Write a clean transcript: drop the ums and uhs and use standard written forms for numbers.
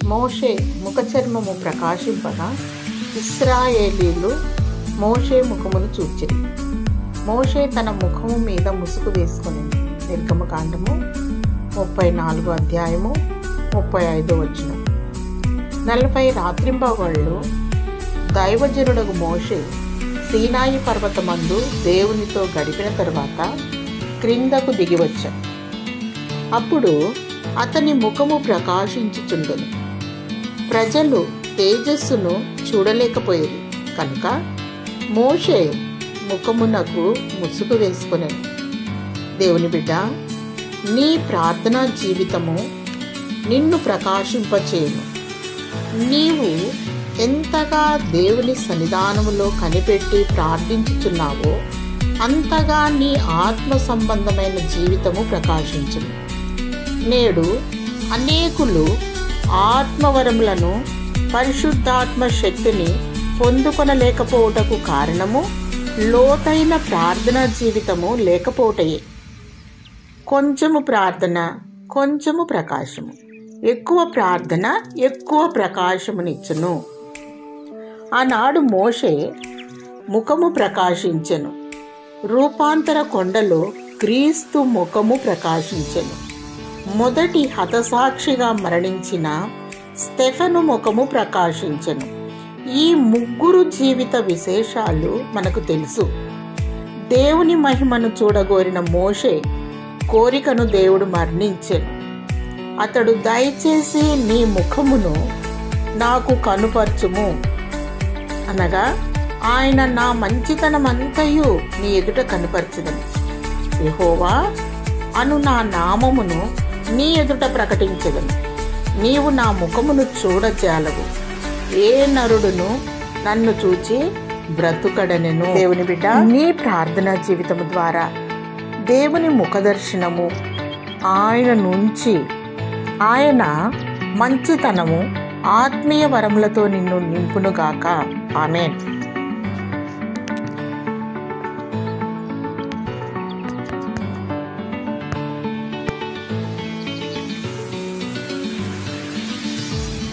మోషే ముఖచర్మము ప్రకాశింపగా ఇశ్రాయేలీలు మోషే ముఖమును చూచిరి. మోషే తన ముఖము మీద ముసుగు వేసుకుని. నిర్గమకాండము 34 అధ్యాయము 35 వచనం. 40 రాత్రింబవళ్ళు దైవజనుడగు మోషే సీనాయి పర్వతమందు దేవునితో గడిపిన తరువాత క్రిందకు దిగివచ్చాడు. అప్పుడు అతని ముఖము ప్రకాశించుచుండెను. ప్రజలు తేజస్సును చూడలేకపోయేది కనుక మోషే ముఖమునకు ముసుగు వేసుకొనెను. దేవుని బిడ్డ, నీ ప్రార్థనా జీవితము నిన్ను ప్రకాశింపచేయును. నీవు ఎంతగా దేవుని సన్నిధానములో కనిపెట్టి ప్రార్థించుచున్నావో అంతగా నీ ఆత్మ సంబంధమైన జీవితము ప్రకాశించును. నేడు అనేకులు ఆత్మవరములను, పరిశుద్ధాత్మ శక్తిని పొందుకొనలేకపోవటకు కారణము లోతైన ప్రార్థనా జీవితము లేకపోవటయే. కొంచెము ప్రార్థన, కొంచెము ప్రకాశము. ఎక్కువ ప్రార్థన ఎక్కువ ప్రకాశమునిచ్చును. ఆనాడు మోషే ముఖము ప్రకాశించెను. రూపాంతర కొండలో క్రీస్తు ముఖము ప్రకాశించెను. మొదటి హతసాక్షిగా మరణించిన స్టెఫెను ముఖము ప్రకాశించెను. ఈ ముగ్గురు జీవిత విశేషాలు మనకు తెలుసు. దేవుని మహిమను చూడగోరిన మోషే కోరికను దేవుడు మరణించెను. అతడు, దయచేసి నీ ముఖమును నాకు కనుపరచుము అనగా, ఆయన నా మంచితనమంతయు నీ ఎదుట కనుపరచుదను. యెహోవా అను నా నామమును నీ ఎదుట ప్రకటించదను. నీవు నా ముఖమును చూడజాలవు. ఏ నరుడును నన్ను చూచి బ్రతుకడనెను. దేవుని బిడ్డ, నీ ప్రార్థనా జీవితము ద్వారా దేవుని ముఖదర్శనము, ఆయన నుంచి ఆయన మంచితనము, ఆత్మీయ వరములతో నిన్ను నింపునుగాక. ఆమేన్.